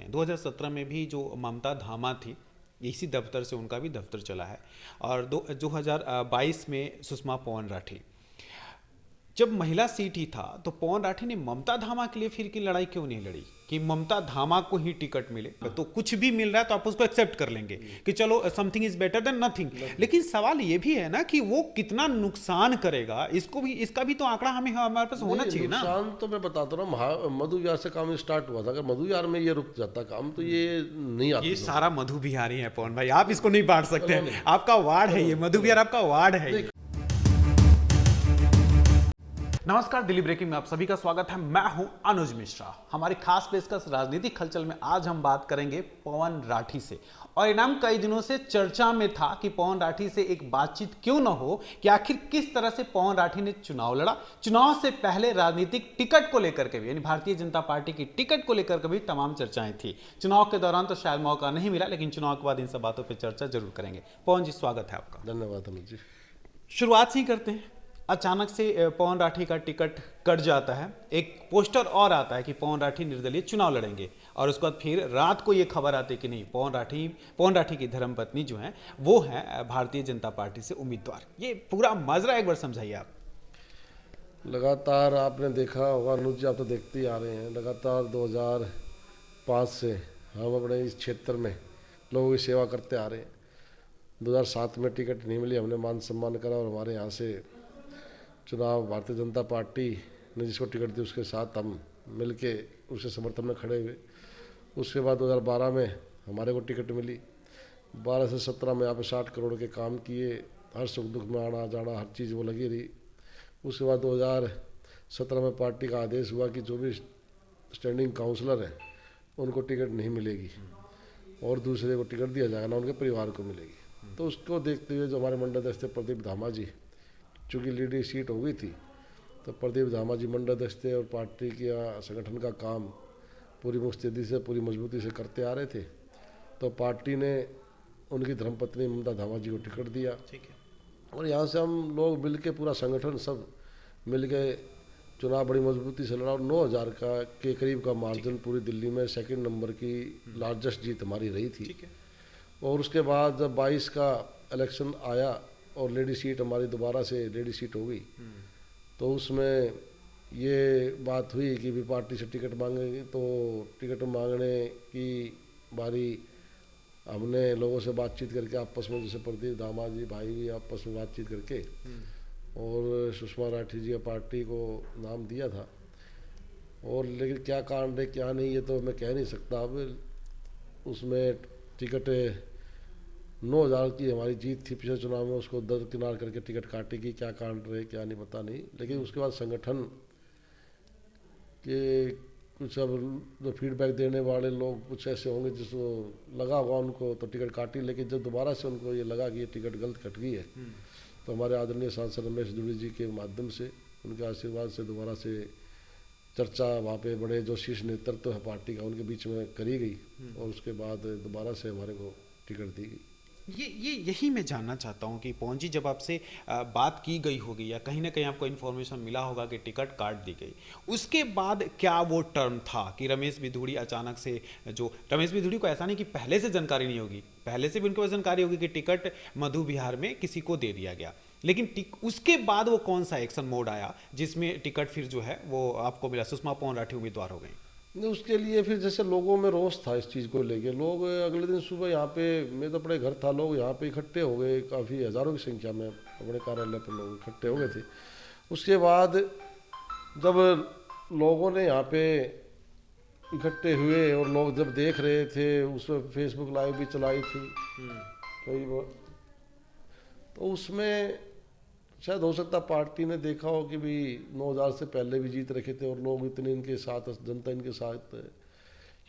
सकते हैं। 2017 में भी जो ममता धामा थी, इसी दफ्तर से उनका भी दफ्तर चला है। और 2022 में सुषमा पवन राठी, जब महिला सीट ही था तो पवन राठी ने ममता धामा के लिए फिर की लड़ाई क्यों नहीं लड़ी कि ममता धामा को ही टिकट मिले? तो कुछ भी मिल रहा है तो आप उसको एक्सेप्ट कर लेंगे कि चलो something is better than nothing. लेकिन सवाल ये भी है ना कि वो कितना नुकसान करेगा, इसको भी, इसका भी तो आंकड़ा हमारे पास होना नहीं, चाहिए ना। नुकसान तो मैं बताता रहा हूँ, मधु विहार से काम स्टार्ट हुआ था। अगर मधु विहार में ये रुक जाता काम तो ये नहीं ये आती सारा मधु बिहारी है पवन भाई, आप इसको नहीं बांट सकते चलो हैं, नहीं, आपका वार्ड है ये, चलो मधु चलो बिहार आपका वार्ड है नहीं। ये। नमस्कार, दिल्ली ब्रेकिंग में आप सभी का स्वागत है। मैं हूं अनुज मिश्रा। हमारी खास पेशकश राजनीतिक हलचल में आज हम बात करेंगे पवन राठी से। और ये नाम कई दिनों से चर्चा में था कि पवन राठी से एक बातचीत क्यों न हो, कि आखिर किस तरह से पवन राठी ने चुनाव लड़ा। चुनाव से पहले राजनीतिक टिकट को लेकर के भी, यानी भारतीय जनता पार्टी की टिकट को लेकर के भी तमाम चर्चाएं थी। चुनाव के दौरान तो शायद मौका नहीं मिला, लेकिन चुनाव के बाद इन सब बातों पर चर्चा जरूर करेंगे। पवन जी, स्वागत है आपका। धन्यवाद अनुज जी। शुरुआत से ही करते हैं। अचानक से पवन राठी का टिकट कट जाता है, एक पोस्टर और आता है कि पवन राठी निर्दलीय चुनाव लड़ेंगे, और उसके बाद फिर रात को ये खबर आती है कि नहीं, पवन राठी की धर्मपत्नी जो है वो है भारतीय जनता पार्टी से उम्मीदवार। ये पूरा माजरा एक बार समझाइए आप। लगातार आपने देखा होगा अनुज जी, आप तो देखते ही आ रहे हैं, लगातार 2005 से हम अपने इस क्षेत्र में लोगों की सेवा करते आ रहे हैं। 2007 में टिकट नहीं मिली, हमने मान सम्मान करा और हमारे यहाँ से चुनाव भारतीय जनता पार्टी ने जिसको टिकट दी उसके साथ हम मिलके उसके समर्थन में खड़े हुए। उसके बाद 2012 में हमारे को टिकट मिली। 12 से 17 में यहाँ पे 60 करोड़ के काम किए, हर सुख दुख में आना जाना हर चीज़ वो लगी रही। उसके बाद 2017 में पार्टी का आदेश हुआ कि जो भी स्टैंडिंग काउंसलर हैं उनको टिकट नहीं मिलेगी और दूसरे को टिकट दिया जाएगा ना, उनके परिवार को मिलेगी। तो उसको देखते हुए जो हमारे मंडल अध्यक्ष थे प्रदीप धामा जी, चूँकि लीडर सीट हो गई थी, तो प्रदीप धामा जी मंडल अध्यक्ष थे और पार्टी के संगठन का काम पूरी मुस्तैदी से पूरी मजबूती से करते आ रहे थे। तो पार्टी ने उनकी धर्मपत्नी ममता धामा जी को टिकट दिया। ठीक है। और यहाँ से हम लोग मिल के, पूरा संगठन सब मिल के चुनाव बड़ी मजबूती से लड़ा और 9,000 के करीब का मार्जिन पूरी दिल्ली में सेकंड नंबर की लार्जेस्ट जीत हमारी रही थी। ठीक है। और उसके बाद जब 22 का इलेक्शन आया और लेडी सीट हमारी दोबारा से लेडी सीट हो गई, तो उसमें ये बात हुई कि भी पार्टी से टिकट मांगेंगे। तो टिकट मांगने की बारी हमने लोगों से बातचीत करके आपस में, जैसे प्रदीप धामा जी भाई भी आपस में बातचीत करके और सुषमा राठी जी पार्टी को नाम दिया था। और लेकिन क्या कारण है क्या नहीं ये तो मैं कह नहीं सकता। अब उसमें टिकट 9,000 की हमारी जीत थी पिछले चुनाव में, उसको दरकिनार करके टिकट काटी की, क्या कारण रहे क्या नहीं पता नहीं। लेकिन उसके बाद संगठन के कुछ अब जो फीडबैक देने वाले लोग कुछ ऐसे होंगे जिसको लगा होगा उनको तो टिकट काटी, लेकिन जब दोबारा से उनको ये लगा कि ये टिकट गलत कट गई है, तो हमारे आदरणीय सांसद रमेश दुबे जी के माध्यम से, उनके आशीर्वाद से दोबारा से चर्चा वहाँ पे बड़े जो शीर्ष नेतृत्व है पार्टी का उनके बीच में करी गई और उसके बाद दोबारा से हमारे को टिकट दी गई। यही मैं जानना चाहता हूँ कि पवन जी, जब आपसे बात की गई होगी या कहीं ना कहीं आपको इन्फॉर्मेशन मिला होगा कि टिकट काट दी गई, उसके बाद क्या वो टर्म था कि रमेश बिधूड़ी अचानक से, जो रमेश बिधूड़ी को ऐसा नहीं कि पहले से जानकारी नहीं होगी, पहले से भी उनके पास जानकारी होगी कि टिकट मधु विहार में किसी को दे दिया गया, लेकिन उसके बाद वो कौन सा एक्शन मोड आया जिसमें टिकट फिर जो है वो आपको मिला, सुषमा पवन राठी उम्मीदवार हो गई? नहीं, उसके लिए फिर जैसे लोगों में रोष था इस चीज़ को लेके। लोग अगले दिन सुबह यहाँ पे, मैं तो अपने घर था, लोग यहाँ पे इकट्ठे हो गए, काफ़ी हज़ारों की संख्या में अपने कार्यालय पर लोग इकट्ठे हो गए थे। उसके बाद जब लोगों ने यहाँ पे इकट्ठे हुए और लोग जब देख रहे थे, उसमें फेसबुक लाइव भी चलाई थी कई बार, तो उसमें शायद हो सकता पार्टी ने देखा हो कि भी 9,000 से पहले भी जीत रखे थे और लोग इतने इनके साथ, जनता इनके साथ है।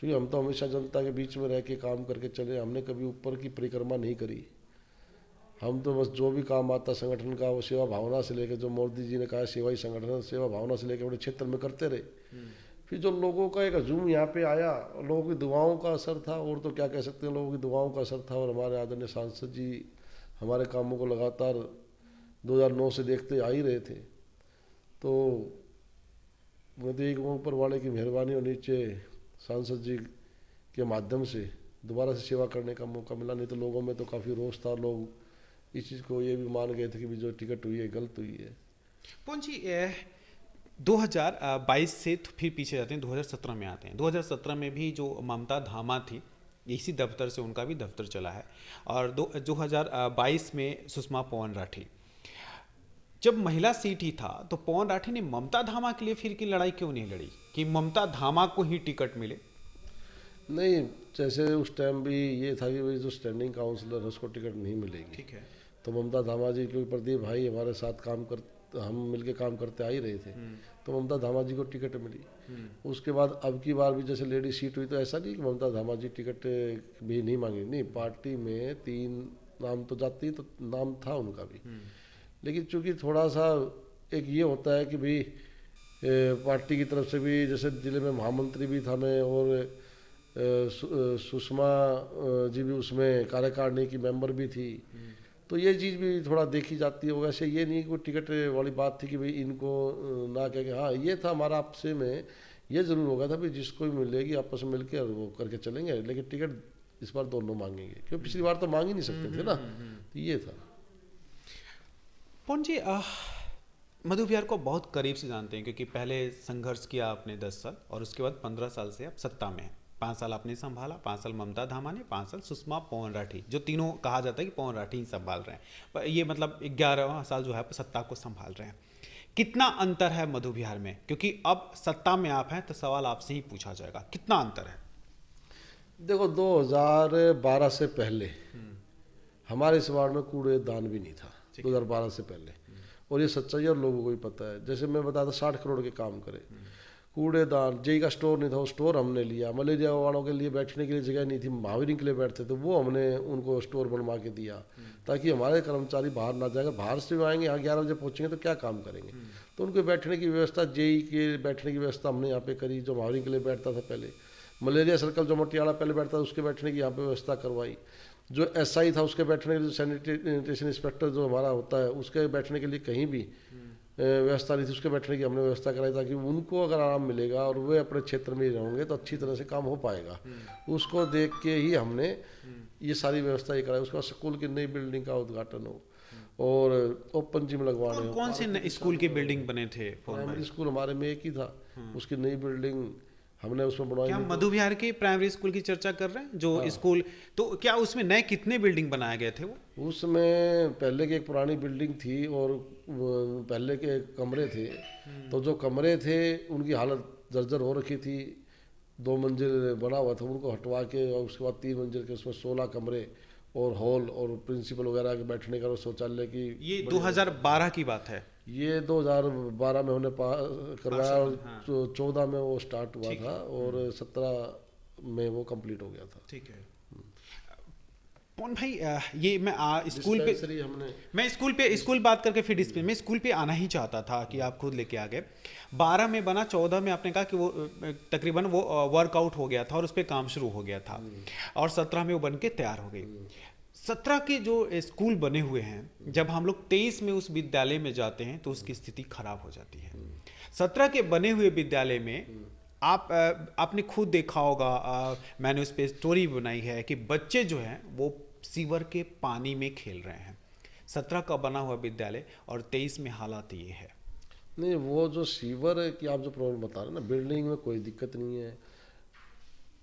क्योंकि हम तो हमेशा जनता के बीच में रह के काम करके चले, हमने कभी ऊपर की परिक्रमा नहीं करी। हम तो बस जो भी काम आता संगठन का वो सेवा भावना से लेकर, जो मोदी जी ने कहा सेवा ही संगठन, सेवा भावना से लेकर बड़े क्षेत्र में करते रहे। फिर जो लोगों का एक हजूम यहाँ पे आया, लोगों की दुआओं का असर था, और तो क्या कह सकते हैं, लोगों की दुआओं का असर था। और हमारे आदरणीय सांसद जी हमारे कामों को लगातार 2009 से देखते आ ही रहे थे। तो मैं तो एक ऊपर वाले की मेहरबानी और नीचे सांसद जी के माध्यम से दोबारा से सेवा करने का मौका मिला। नहीं तो लोगों में तो काफ़ी रोष था, लोग इस चीज़ को ये भी मान गए थे कि भी जो टिकट हुई है गलत हुई है। पवन जी 2022 से तो फिर पीछे जाते हैं, 2017 में आते हैं। 2017 में भी जो ममता धामा थी, इसी दफ्तर से उनका भी दफ्तर चला है। और 2022 में सुषमा पवन राठी, जब महिला सीट ही था तो पवन राठी ने ममता धामा के लिए फिर की लड़ाई क्यों नहीं लड़ी कि ममता धामा को ही टिकट मिले? नहीं, जैसे उस टाइम भी ये था कि भाई जो स्टैंडिंग काउंसलर है उसको टिकट नहीं मिलेगी। ठीक है। तो ममता धामा जी, क्योंकि प्रदीप भाई हमारे साथ हम मिलके काम करते आ ही रहे थे, तो ममता धामा जी को टिकट मिली। उसके बाद अब की बार भी जैसे लेडी सीट हुई तो ऐसा नहीं कि ममता धामा जी टिकट भी नहीं मांगी, नहीं, पार्टी में 3 नाम तो जाती, तो नाम था उनका भी। लेकिन चूंकि थोड़ा सा एक ये होता है कि भाई पार्टी की तरफ से भी, जैसे जिले में महामंत्री भी था मैं, और सुषमा जी भी उसमें कार्यकारिणी की मेंबर भी थी, तो ये चीज़ भी थोड़ा देखी जाती है। वैसे ये नहीं कोई टिकट वाली बात थी कि भाई इनको ना कह के, हाँ ये था हमारा आपस में ये ज़रूर होगा था भाई जिसको भी मिलेगी आपस में मिलके और वो करके चलेंगे, लेकिन टिकट इस बार दोनों मांगेंगे, क्योंकि पिछली बार तो मांग ही नहीं सकते थे ना। तो ये था। पवन जी मधु बिहार को बहुत करीब से जानते हैं, क्योंकि पहले संघर्ष किया आपने 10 साल और उसके बाद 15 साल से आप सत्ता में हैं। 5 साल आपने संभाला, 5 साल ममता धामा ने, 5 साल सुषमा पवन राठी, जो तीनों कहा जाता है कि पवन राठी ही संभाल रहे हैं, पर ये मतलब 11वां साल जो है सत्ता को संभाल रहे हैं। कितना अंतर है मधु बिहार में? क्योंकि अब सत्ता में आप हैं तो सवाल आपसे ही पूछा जाएगा, कितना अंतर है? देखो 2012 से पहले हमारे इस वार्ड में कूड़ेदान भी नहीं था, 2012 से पहले, और ये सच्चाई और लोगों को भी पता है। जैसे मैं बताता 60 करोड़ के काम करे, कूड़ेदान, जेई का स्टोर नहीं था, वो स्टोर हमने लिया। मलेरिया वालों के लिए बैठने के लिए जगह नहीं थी, महावीर के लिए बैठते थे, वो हमने उनको स्टोर बनवा के दिया ताकि हमारे कर्मचारी बाहर ना जाएंगे, बाहर से भी आएंगे, यहाँ 11 बजे पहुँचेंगे तो क्या काम करेंगे। तो उनके बैठने की व्यवस्था, जेई के बैठने की व्यवस्था हमने यहाँ पे करी, जो महावीर के लिए बैठता था पहले। मलेरिया सर्कल जो मटियाला पहले बैठता था उसके बैठने की यहाँ पे व्यवस्था करवाई। जो एसआई था उसके बैठने के लिए, सैनिटेशन इंस्पेक्टर जो हमारा होता है उसके बैठने के लिए कहीं भी व्यवस्था नहीं थी, उसके बैठने की हमने व्यवस्था कराई ताकि उनको अगर आराम मिलेगा और वे अपने क्षेत्र में ही रहेंगे तो अच्छी तरह से काम हो पाएगा। उसको देख के ही हमने ये सारी व्यवस्था ही कराई। उसके बाद स्कूल की नई बिल्डिंग का उद्घाटन हो और ओपन जिम लगवाने हो। कौन से स्कूल की बिल्डिंग बने थे? प्राइमरी स्कूल हमारे में एक ही था, उसकी नई बिल्डिंग हमने उसमें बनवाई। क्या मधु बिहार के प्राइमरी स्कूल की चर्चा कर रहे हैं जो स्कूल? तो क्या उसमें नए कितने बिल्डिंग बनाए गए थे? वो उसमें पहले की एक पुरानी बिल्डिंग थी और पहले के कमरे थे, तो जो कमरे थे उनकी हालत जर्जर हो रखी थी। 2 मंजिल बना हुआ था, उनको हटवा के और उसके बाद 3 मंजिल के उसमें 16 कमरे और हॉल और प्रिंसिपल वगैरह के बैठने का और शौचालय की। ये 2012 की बात है? ये 2012 में उन्होंने करवाया और 14 में वो स्टार्ट हुआ था और 17 में वो कंप्लीट हो गया था। ठीक है। पवन भाई ये मैं स्कूल पे स्कूल बात करके फिर डिस्प्ले मैं स्कूल पे आना ही चाहता था कि आप खुद लेके आ गए। 12 में बना, 14 में आपने कहा कि वो तकरीबन वो वर्कआउट हो गया था और उस पर काम शुरू हो गया था और 17 में वो बन के तैयार हो गई। 17 के जो स्कूल बने हुए हैं, जब हम लोग 23 में उस विद्यालय में जाते हैं तो उसकी स्थिति खराब हो जाती है। 17 के बने हुए विद्यालय में आपने खुद देखा होगा, मैंने उस पर स्टोरी बनाई है कि बच्चे जो हैं वो सीवर के पानी में खेल रहे हैं। 17 का बना हुआ विद्यालय और 23 में हालात ये है। नहीं, वो जो सीवर की आप जो प्रॉब्लम बता रहे हैं ना, बिल्डिंग में कोई दिक्कत नहीं है,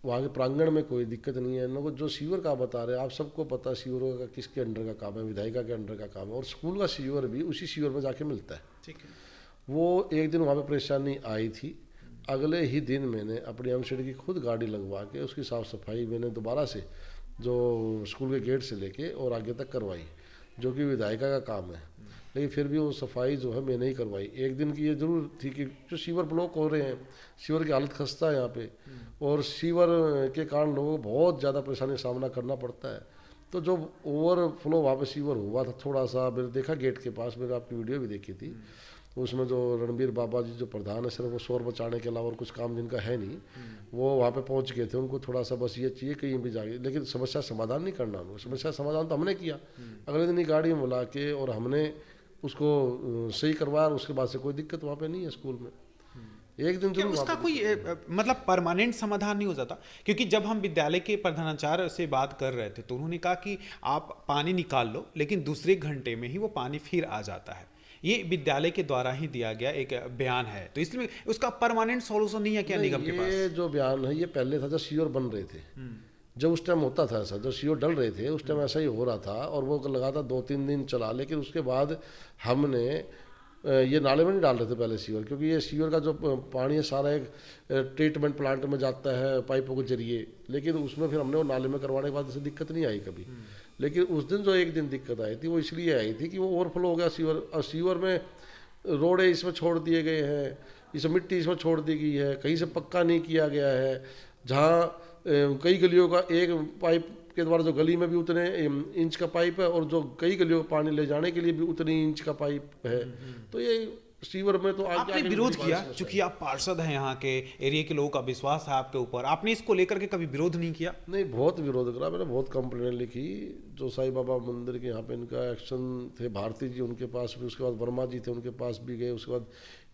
वहाँ के प्रांगण में कोई दिक्कत नहीं है। लोग जो सीवर का बता रहे हैं, आप सबको पता है सीवर का किसके अंडर का काम है, विधायिका के अंडर का काम है, और स्कूल का सीवर भी उसी सीवर में जाके मिलता है। ठीक है। वो एक दिन वहाँ पे परेशानी आई थी, अगले ही दिन मैंने अपनी एमसीडी की खुद गाड़ी लगवा के उसकी साफ़ सफाई मैंने दोबारा से जो स्कूल के गेट से लेके और आगे तक करवाई, जो कि विधायिका का काम है। लेकिन फिर भी वो सफाई जो है मैंने ही करवाई। एक दिन की ये जरूर थी कि जो सीवर ब्लॉक हो रहे हैं, सीवर की हालत खस्ता है यहाँ पे, और सीवर के कारण लोगों को बहुत ज़्यादा परेशानी का सामना करना पड़ता है। तो जो ओवरफ्लो वहाँ पे सीवर हुआ था थोड़ा सा, मैंने देखा गेट के पास, मैंने आपकी वीडियो भी देखी थी, उसमें जो रणबीर बाबा जी जो प्रधान है, सिर्फ वो शोर बचाने के अलावा और कुछ काम जिनका है नहीं, वो वहाँ पे पहुँच गए थे। उनको थोड़ा सा बस ये चाहिए कहीं भी जाके, लेकिन समस्या समाधान नहीं करना उनको। समस्या समाधान तो हमने किया, अगले दिन ही गाड़ी में बुला के और हमने उसको सही करवाया, उसके बाद से कोई दिक्कत वहाँ पे नहीं है स्कूल में। एक दिन क्या जरूर उसका वहाँ पे कोई मतलब परमानेंट समाधान नहीं हो जाता? क्योंकि जब हम विद्यालय के प्रधानाचार्य से बात कर रहे थे तो उन्होंने कहा कि आप पानी निकाल लो, लेकिन दूसरे घंटे में ही वो पानी फिर आ जाता है। ये विद्यालय के द्वारा ही दिया गया एक बयान है, तो इसलिए उसका परमानेंट सॉल्यूशन नहीं है क्या नहीं, निगम के पास? ये जो बयान है ये पहले था जब सीओर बन रहे थे, जब उस टाइम होता था ऐसा, जब सीओर डल रहे थे उस टाइम ऐसा ही हो रहा था और वो लगातार 2-3 दिन चला। लेकिन उसके बाद हमने ये नाले में नहीं डाल रहे थे पहले सीवर, क्योंकि ये सीवर का जो पानी है सारा एक ट्रीटमेंट प्लांट में जाता है पाइपों के जरिए। लेकिन उसमें फिर हमने वो नाले में करवाने के बाद ऐसे दिक्कत नहीं आई कभी। लेकिन उस दिन जो एक दिन दिक्कत आई थी वो इसलिए आई थी कि वो ओवरफ्लो हो गया सीवर, और सीवर में रोड़े इसमें छोड़ दिए गए हैं, इसमें मिट्टी इसमें छोड़ दी गई है, कहीं से पक्का नहीं किया गया है। जहाँ कई गलियों का एक पाइप के द्वारा जो गली में भी उतने इंच का पाइप है और जो कई गलियों का पानी ले जाने के लिए भी उतनी इंच का पाइप है। तो ये सीवर में तो आपने विरोध किया, चूंकि आप पार्षद हैं, यहाँ के एरिया के लोगों का विश्वास है आपके ऊपर, आपने इसको लेकर के कभी विरोध नहीं किया? नहीं, बहुत विरोध करा मैंने, बहुत कंप्लेंट लिखी। जो साईं बाबा मंदिर के यहाँ पे इनका एक्शन थे, भारती जी उनके पास भी, उसके बाद वर्मा जी थे उनके पास भी गए, उसके बाद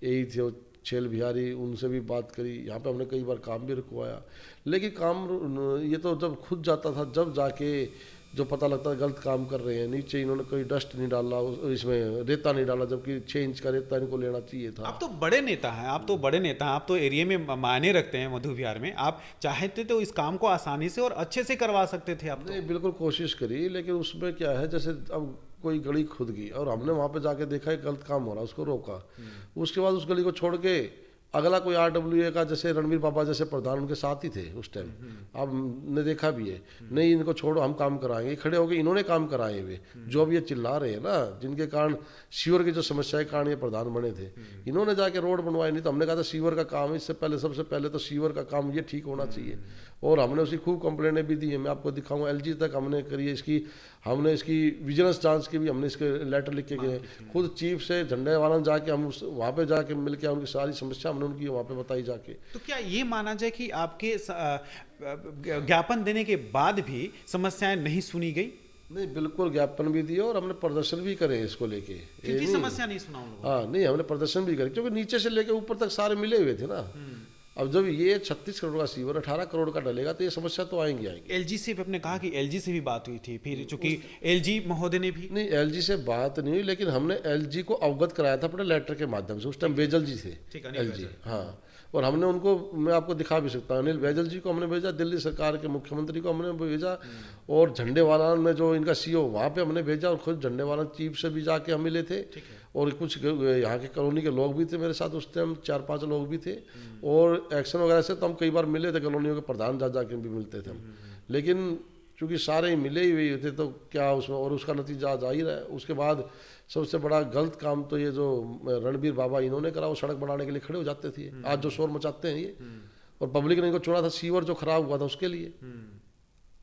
यही थे छेल बिहारी, उनसे भी बात करी। यहाँ पे हमने कई बार काम भी रुकवाया, लेकिन काम ये तो जब खुद जाता था जब जाके जो पता लगता है गलत काम कर रहे हैं। नीचे इन्होंने कोई डस्ट नहीं डाला, इसमें रेता नहीं डाला, जबकि 6 इंच का रेता इनको लेना चाहिए था। आप तो बड़े नेता हैं, आप तो बड़े नेता हैं, आप तो एरिया में मायने रखते हैं मधु विहार में। आप चाहते तो इस काम को आसानी से और अच्छे से करवा सकते थे। आप नहीं, बिल्कुल कोशिश करी, लेकिन उसमें क्या है, जैसे अब कोई गली खुद गई और हमने वहाँ पे जाके देखा है गलत काम हो रहा है, उसको रोका। उसके बाद उस गली को छोड़ के अगला कोई RWA का, जैसे रणबीर बाबा जैसे प्रधान उनके साथ ही थे उस टाइम, आपने देखा भी है, नहीं इनको छोड़ो हम काम कराएंगे, खड़े होकर इन्होंने काम कराए हुए। जो अब ये चिल्ला रहे हैं ना, जिनके कारण सीवर की जो समस्या के कारण ये प्रधान बने थे, इन्होंने जाके रोड बनवाए। नहीं तो हमने कहा था सीवर का काम है, इससे पहले सबसे पहले तो सीवर का काम ये ठीक होना चाहिए। और हमने उसकी खूब कंप्लेंटें भी दी है, मैं आपको दिखाऊंगा। LG तक हमने करी है इसकी, हमने इसकी विजिलेंस जांच की भी, हमने इसके लेटर लिख के गए खुद चीफ से, झंडे वाला जाके हम वहाँ पे जाके मिल के उनकी सारी समस्या हमने उनकी वहाँ पे बताई जाके। तो क्या ये माना जाए कि आपके ज्ञापन देने के बाद भी समस्याएं नहीं सुनी गई? नहीं, बिल्कुल ज्ञापन भी दिए और हमने प्रदर्शन भी करे इसको लेके। क्योंकि समस्या नहीं सुना उन लोगों। हाँ, नहीं हमने प्रदर्शन भी करे, क्योंकि नीचे से लेके ऊपर तक सारे मिले हुए थे ना। अब जब ये 36 करोड़ का सीवर 18 करोड़ का डलेगा तो ये समस्या तो आएंगी। LG से आपने कहा कि LG से भी बात हुई थी, फिर चूंकि LG महोदय ने भी नहीं, LG से बात नहीं हुई, लेकिन हमने LG को अवगत कराया था अपने लेटर के माध्यम से। उस टाइम बैजल जी थे, LG, हाँ। और हमने उनको, मैं आपको दिखा भी सकता हूँ, अनिल बैजल जी को हमने भेजा, दिल्ली सरकार के मुख्यमंत्री को हमने भेजा, और झंडेवाला में जो इनका CEO वहाँ पे हमने भेजा, और खुद झंडेवाला चीफ से भी जाके हम मिले थे। और कुछ यहाँ के कॉलोनी के लोग भी थे मेरे साथ उस टाइम, 4-5 लोग भी थे। और एक्शन वगैरह से तो हम कई बार मिले थे, कॉलोनियों के प्रधान जा जाके भी मिलते थे हम। लेकिन चूँकि सारे ही मिले ही हुए थे तो क्या उसमें, और उसका नतीजा आज आ ही रहा है। उसके बाद सबसे बड़ा गलत काम तो ये जो रणबीर बाबा इन्होंने करा, वो सड़क बनाने के लिए खड़े हो जाते थे। आज जो शोर मचाते हैं ये, और पब्लिक ने इनको चुना था सीवर जो खराब हुआ था उसके लिए।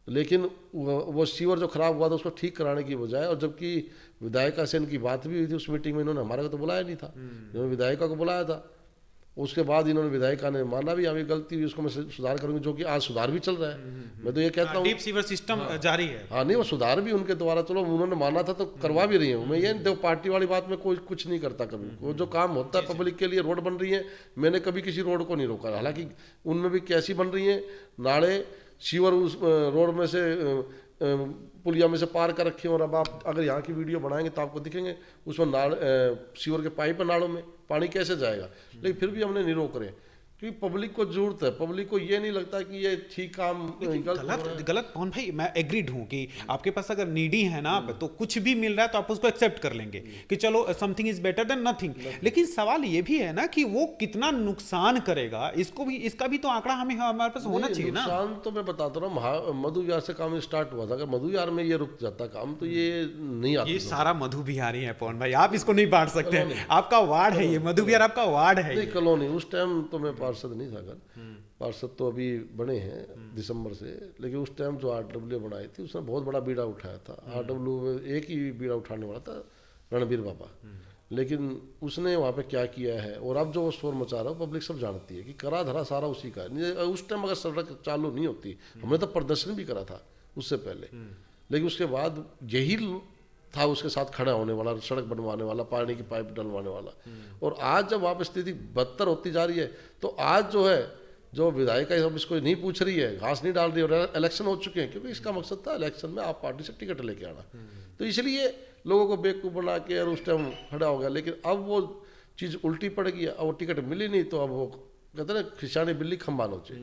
लेकिन वो सीवर जो खराब हुआ था उसको ठीक कराने की बजाय, और जबकि विधायिका से इनकी बात भी हुई थी उस मीटिंग में, इन्होंने हमारे को तो बुलाया नहीं था, इन्होंने विधायिका को बुलाया था। उसके बाद इन्होंने, विधायिका ने माना भी हमें गलती हुई, उसको मैं सुधार करूंगी, जो कि आज सुधार भी चल रहा है। मैं तो ये कहता हूँ डीप सीवर सिस्टम जारी है। हाँ, नहीं वो सुधार भी उनके द्वारा, चलो उन्होंने माना था तो करवा भी रही है। मैं ये देखो, पार्टी वाली बात में कोई कुछ नहीं करता कभी। वो जो काम होता है पब्लिक के लिए, रोड बन रही है, मैंने कभी किसी रोड को नहीं रोका। हालांकि उनमें भी कैसी बन रही है, नाले सीवर उस रोड में से पुलिया में से पार कर रखे हैं। और अब आप अगर यहाँ की वीडियो बनाएंगे तो आपको दिखेंगे उसमें सीवर के पाइप है, नालों में पानी कैसे जाएगा। लेकिन फिर भी हमने नहीं रोक रहे, क्योंकि पब्लिक को जरूरत है। पब्लिक को ये नहीं लगता कि ये ठीक काम गलत कौन भाई, मैं एग्रीड हूँ कि आपके पास अगर नीडी है ना तो कुछ भी मिल रहा है तो आप उसको एक्सेप्ट कर लेंगे कि चलो something is better than nothing. लेकिन सवाल ये भी है ना कि वो कितना नुकसान करेगा, इसको भी, इसका भी तो आंकड़ा हमारे पास होना चाहिए ना। नुकसान तो मैं बताता रहा, मधु विहार से काम स्टार्ट हुआ था। अगर मधु विहार में ये रुक जाता काम तो ये नहीं आता। ये सारा मधु बिहारी है पवन भाई, आप इसको नहीं बांट सकते। आपका वार्ड है ये, मधु विहार आपका वार्ड है। नहीं, कॉलोनी उस टाइम तो मैं पार्षद नहीं था। अगर पार्षद तो अभी बने हैं दिसंबर से, लेकिन उस टाइम जो RWA बनाई थी उसने बहुत बड़ा बीड़ा उठाया था। RWA एक ही बीड़ा उठाने वाला था, रणबीर बाबा। लेकिन उसने वहाँ पे क्या किया है, और अब जो वो शोर मचा रहा है पब्लिक सब जानती है कि करा धरा सारा उसी का है। उस टाइम अगर सड़क चालू नहीं होती, हमने तो प्रदर्शन भी करा था उससे पहले, लेकिन उसके बाद यही था उसके साथ खड़ा होने वाला, सड़क बनवाने वाला, पानी की पाइप डलवाने वाला। और आज जब वहाँ पर स्थिति बदतर होती जा रही है, तो आज जो है जो विधायिका अब इसको नहीं पूछ रही है, घास नहीं डाल रही है, और इलेक्शन हो चुके हैं, क्योंकि इसका मकसद था इलेक्शन में आप पार्टी से टिकट लेके आना। तो इसलिए लोगों को बेवकूफ़ बना के और उस टाइम खड़ा हो गया। लेकिन अब वो चीज़ उल्टी पड़ गई, अब वो टिकट मिली नहीं, तो अब वो कहते हैं ना खिशानी बिल्ली खंबा नोचे।